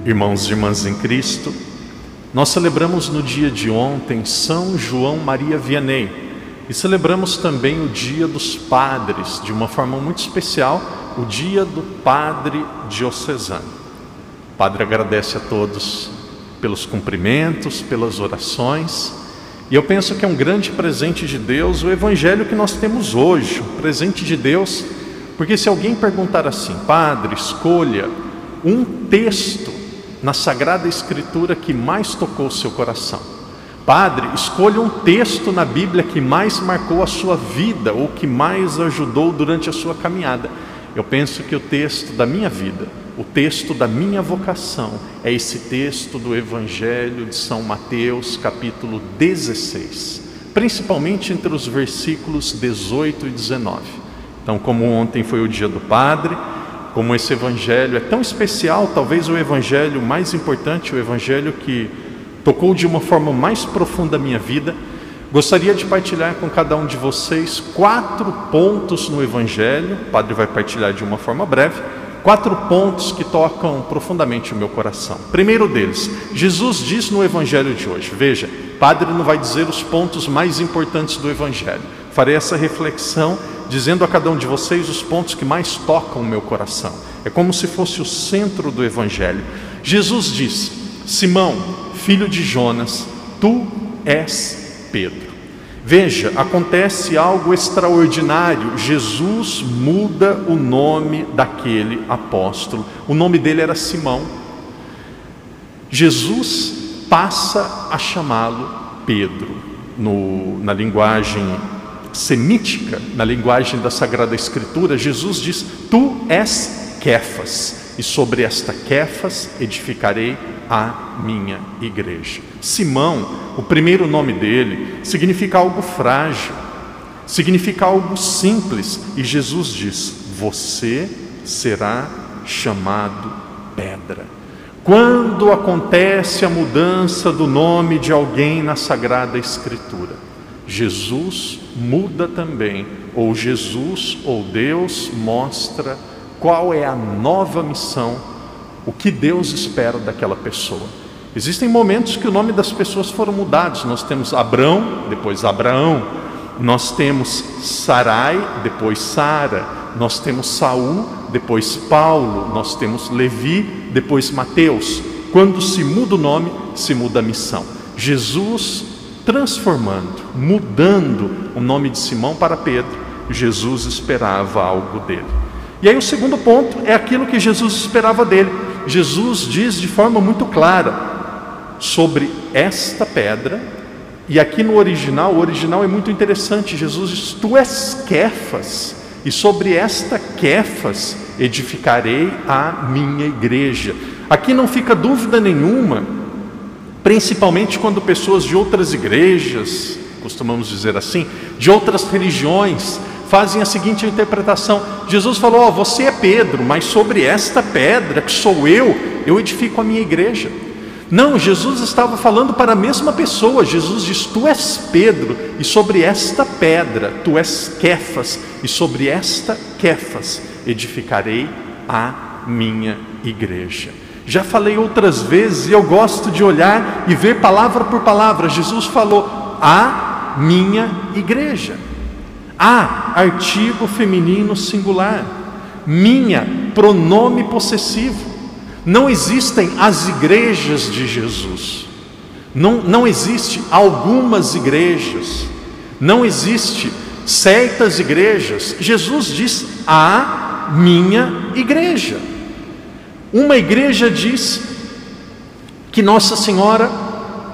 Irmãos e irmãs em Cristo, nós celebramos no dia de ontem São João Maria Vianney e celebramos também o Dia dos Padres, de uma forma muito especial, o Dia do Padre Diocesano. O Padre agradece a todos pelos cumprimentos, pelas orações, e eu penso que é um grande presente de Deus o Evangelho que nós temos hoje, um presente de Deus, porque se alguém perguntar assim: Padre, escolha um texto na Sagrada Escritura que mais tocou o seu coração. Padre, escolha um texto na Bíblia que mais marcou a sua vida ou que mais ajudou durante a sua caminhada. Eu penso que o texto da minha vida, o texto da minha vocação, é esse texto do Evangelho de São Mateus, capítulo 16, principalmente entre os versículos 18 e 19. Então, como ontem foi o dia do Padre, como esse Evangelho é tão especial, talvez o Evangelho mais importante, o Evangelho que tocou de uma forma mais profunda a minha vida, gostaria de partilhar com cada um de vocês 4 pontos no Evangelho. O Padre vai partilhar de uma forma breve, 4 pontos que tocam profundamente o meu coração. Primeiro deles, Jesus diz no Evangelho de hoje, veja, o Padre não vai dizer os pontos mais importantes do Evangelho, farei essa reflexão dizendo a cada um de vocês os pontos que mais tocam o meu coração. É como se fosse o centro do Evangelho. Jesus diz: Simão, filho de Jonas, tu és Pedro. Veja, acontece algo extraordinário. Jesus muda o nome daquele apóstolo. O nome dele era Simão. Jesus passa a chamá-lo Pedro. Na linguagem semítica, na linguagem da Sagrada Escritura, Jesus diz: tu és Quefas, e sobre esta Quefas edificarei a minha igreja. Simão, o primeiro nome dele, significa algo frágil, significa algo simples, e Jesus diz: você será chamado pedra. Quando acontece a mudança do nome de alguém na Sagrada Escritura, Jesus muda também, ou Jesus ou Deus mostra qual é a nova missão, o que Deus espera daquela pessoa. Existem momentos que o nome das pessoas foram mudados. Nós temos Abrão, depois Abraão. Nós temos Sarai, depois Sara. Nós temos Saul, depois Paulo. Nós temos Levi, depois Mateus. Quando se muda o nome, se muda a missão. Jesus transformando, mudando o nome de Simão para Pedro, Jesus esperava algo dele. E aí o segundo ponto é aquilo que Jesus esperava dele. Jesus diz de forma muito clara sobre esta pedra, e aqui no original, o original é muito interessante. Jesus diz: tu és Quefas, e sobre esta Quefas edificarei a minha igreja. Aqui não fica dúvida nenhuma, principalmente quando pessoas de outras igrejas, costumamos dizer assim, de outras religiões, fazem a seguinte interpretação: Jesus falou: você é Pedro, mas sobre esta pedra que sou eu edifico a minha igreja. Não, Jesus estava falando para a mesma pessoa. Jesus diz: tu és Pedro, e sobre esta pedra, tu és Quefas, e sobre esta Quefas edificarei a minha igreja. Já falei outras vezes, e eu gosto de olhar e ver palavra por palavra. Jesus falou: a minha igreja. A, artigo feminino singular. Minha, pronome possessivo. Não existem as igrejas de Jesus. Não existe algumas igrejas. Não existe certas igrejas. Jesus diz: a minha igreja. Uma igreja diz que Nossa Senhora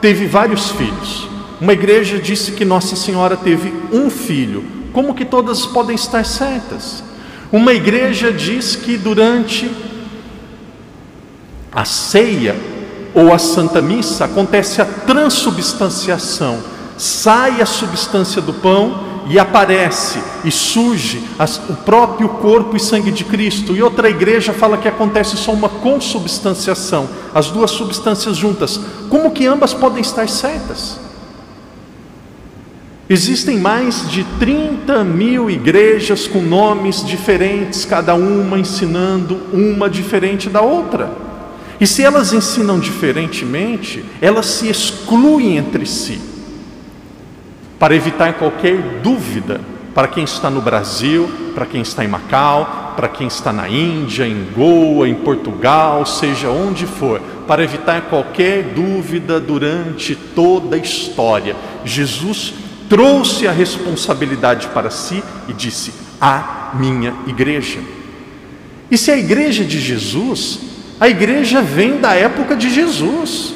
teve vários filhos. Uma igreja disse que Nossa Senhora teve um filho. Como que todas podem estar certas? Uma igreja diz que durante a ceia ou a Santa Missa acontece a transubstanciação. Sai a substância do pão e aparece e surge o próprio corpo e sangue de Cristo. E outra igreja fala que acontece só uma consubstanciação, as duas substâncias juntas. Como que ambas podem estar certas? Existem mais de 30.000 igrejas com nomes diferentes, cada uma ensinando uma diferente da outra. E se elas ensinam diferentemente, elas se excluem entre si. Para evitar qualquer dúvida, para quem está no Brasil, para quem está em Macau, para quem está na Índia, em Goa, em Portugal, seja onde for, para evitar qualquer dúvida durante toda a história, Jesus trouxe a responsabilidade para si e disse: a minha igreja. E se a igreja de Jesus, a igreja vem da época de Jesus.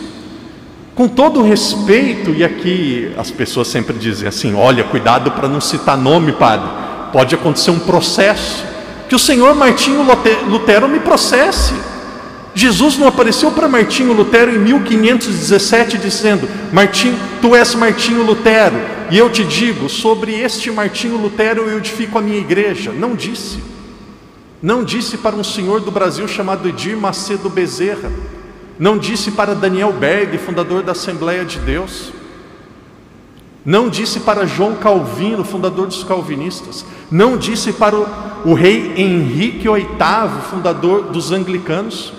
Com todo o respeito, e aqui as pessoas sempre dizem assim: olha, cuidado para não citar nome, padre, pode acontecer um processo, que o senhor Martinho Lutero me processe. Jesus não apareceu para Martinho Lutero em 1517 dizendo: Martinho, tu és Martinho Lutero, e eu te digo, sobre este Martinho Lutero eu edifico a minha igreja. Não disse. Não disse para um senhor do Brasil chamado Edir Macedo Bezerra. Não disse para Daniel Berg, fundador da Assembleia de Deus. Não disse para João Calvino, fundador dos calvinistas. Não disse para o rei Henrique VIII, fundador dos anglicanos.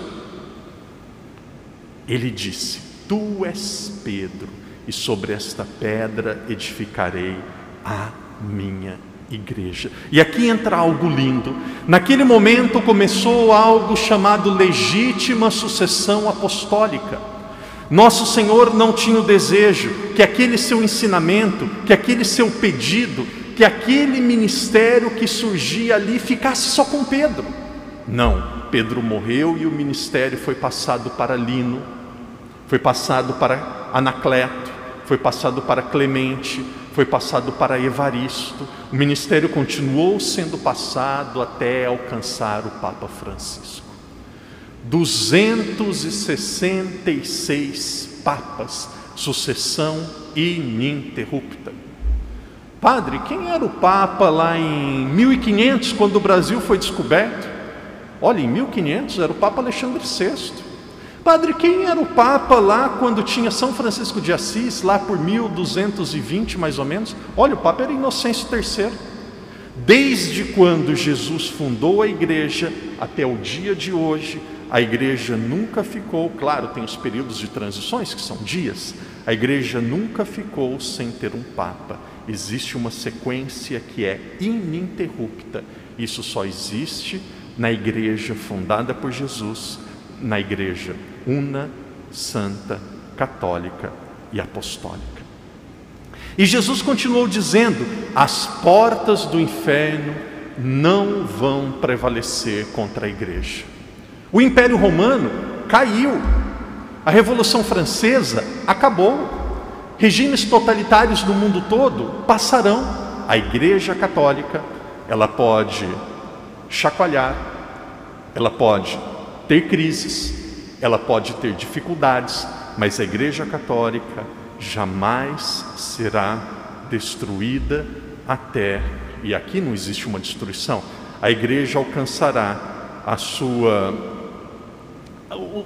Ele disse: tu és Pedro, e sobre esta pedra edificarei a minha igreja. E aqui entra algo lindo. Naquele momento começou algo chamado legítima sucessão apostólica. Nosso Senhor não tinha o desejo que aquele seu ensinamento, que aquele seu pedido, que aquele ministério que surgia ali ficasse só com Pedro. Não, Pedro morreu e o ministério foi passado para Lino, foi passado para Anacleto, foi passado para Clemente, foi passado para Evaristo. O ministério continuou sendo passado até alcançar o Papa Francisco. 266 papas, sucessão ininterrupta. Padre, quem era o Papa lá em 1500, quando o Brasil foi descoberto? Olha, em 1500 era o Papa Alexandre VI. Padre, quem era o Papa lá quando tinha São Francisco de Assis, lá por 1220 mais ou menos? Olha, o Papa era Inocêncio III. Desde quando Jesus fundou a igreja até o dia de hoje, a igreja nunca ficou, claro, tem os períodos de transições que são dias, a igreja nunca ficou sem ter um Papa. Existe uma sequência que é ininterrupta. Isso só existe na igreja fundada por Jesus, na igreja una, santa, católica e apostólica. E Jesus continuou dizendo: as portas do inferno não vão prevalecer contra a igreja. O Império Romano caiu, a Revolução Francesa acabou, regimes totalitários do mundo todo passarão. A igreja católica, ela pode chacoalhar, ela pode ter crises, ela pode ter dificuldades, mas a igreja católica jamais será destruída até, e aqui não existe uma destruição, a igreja alcançará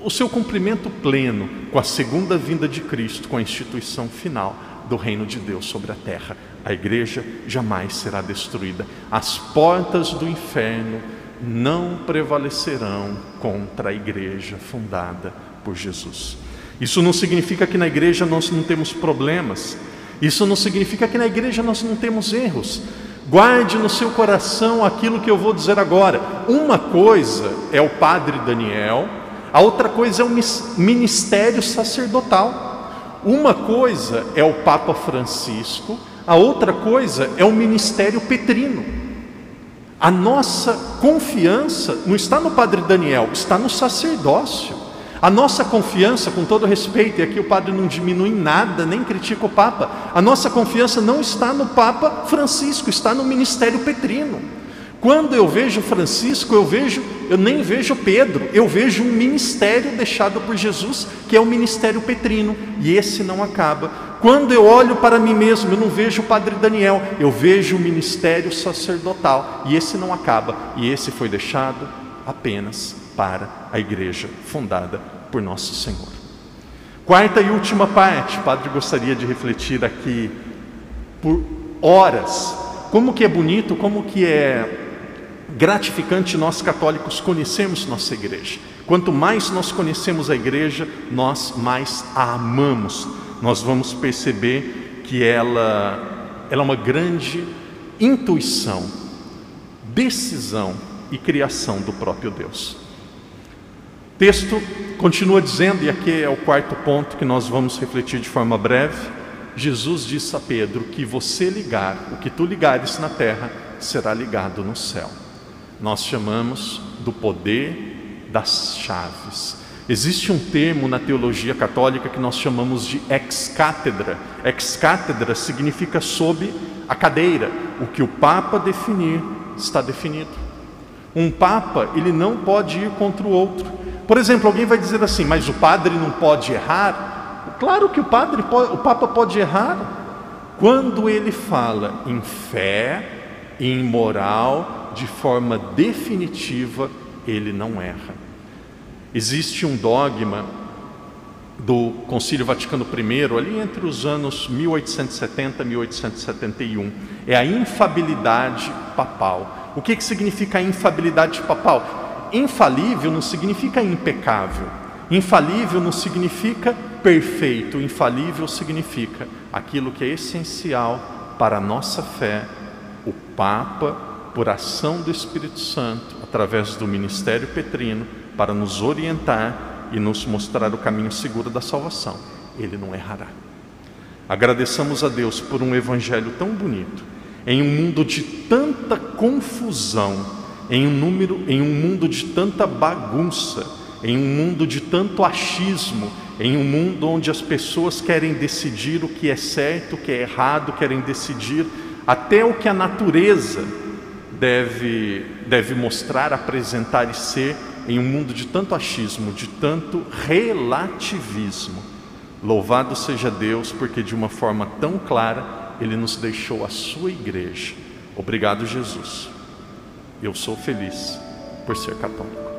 o seu cumprimento pleno com a segunda vinda de Cristo, com a instituição final do reino de Deus sobre a terra. A igreja jamais será destruída. As portas do inferno não prevalecerão contra a igreja fundada por Jesus. Isso não significa que na igreja nós não temos problemas. Isso não significa que na igreja nós não temos erros. Guarde no seu coração aquilo que eu vou dizer agora. Uma coisa é o padre Daniel, a outra coisa é o ministério sacerdotal. Uma coisa é o Papa Francisco, a outra coisa é o ministério petrino. A nossa confiança não está no padre Daniel, está no sacerdócio. A nossa confiança, com todo respeito, e aqui o padre não diminui nem nada, nem critica o Papa, a nossa confiança não está no Papa Francisco, está no ministério petrino. Quando eu vejo Francisco, eu nem vejo Pedro, eu vejo um ministério deixado por Jesus, que é o ministério petrino, e esse não acaba. Quando eu olho para mim mesmo, eu não vejo o padre Daniel, eu vejo o ministério sacerdotal, e esse não acaba, e esse foi deixado apenas para a igreja fundada por Nosso Senhor. Quarta e última parte, o padre gostaria de refletir aqui por horas, como que é bonito, como que é gratificante nós católicos conhecermos nossa igreja. quanto mais nós conhecemos a igreja, nós mais a amamos. Nós vamos perceber que ela é uma grande intuição, decisão e criação do próprio Deus. O texto continua dizendo, e aqui é o quarto ponto que nós vamos refletir de forma breve. Jesus disse a Pedro que você ligar, o que tu ligares na terra, será ligado no céu. Nós chamamos do poder das chaves. Existe um termo na teologia católica que nós chamamos de ex-cátedra. Ex-cátedra significa sob a cadeira. O que o Papa definir, está definido. Um Papa, ele não pode ir contra o outro. Por exemplo, alguém vai dizer assim, mas o padre não pode errar? Claro que o Papa pode errar quando ele fala em fé, em moral, de forma definitiva, ele não erra. Existe um dogma do Concílio Vaticano I, ali entre os anos 1870 e 1871, é a infalibilidade papal. O que significa a infalibilidade papal? Infalível não significa impecável, infalível não significa perfeito, infalível significa aquilo que é essencial para a nossa fé. O Papa, por ação do Espírito Santo, através do ministério petrino, para nos orientar e nos mostrar o caminho seguro da salvação, ele não errará. Agradeçamos a Deus por um evangelho tão bonito, em um mundo de tanta confusão, em um mundo de tanta bagunça, em um mundo de tanto achismo, em um mundo onde as pessoas querem decidir o que é certo, o que é errado, querem decidir até o que a natureza deve mostrar, apresentar e ser, em um mundo de tanto achismo, de tanto relativismo. Louvado seja Deus, porque de uma forma tão clara, Ele nos deixou a sua igreja. Obrigado, Jesus. Eu sou feliz por ser católico.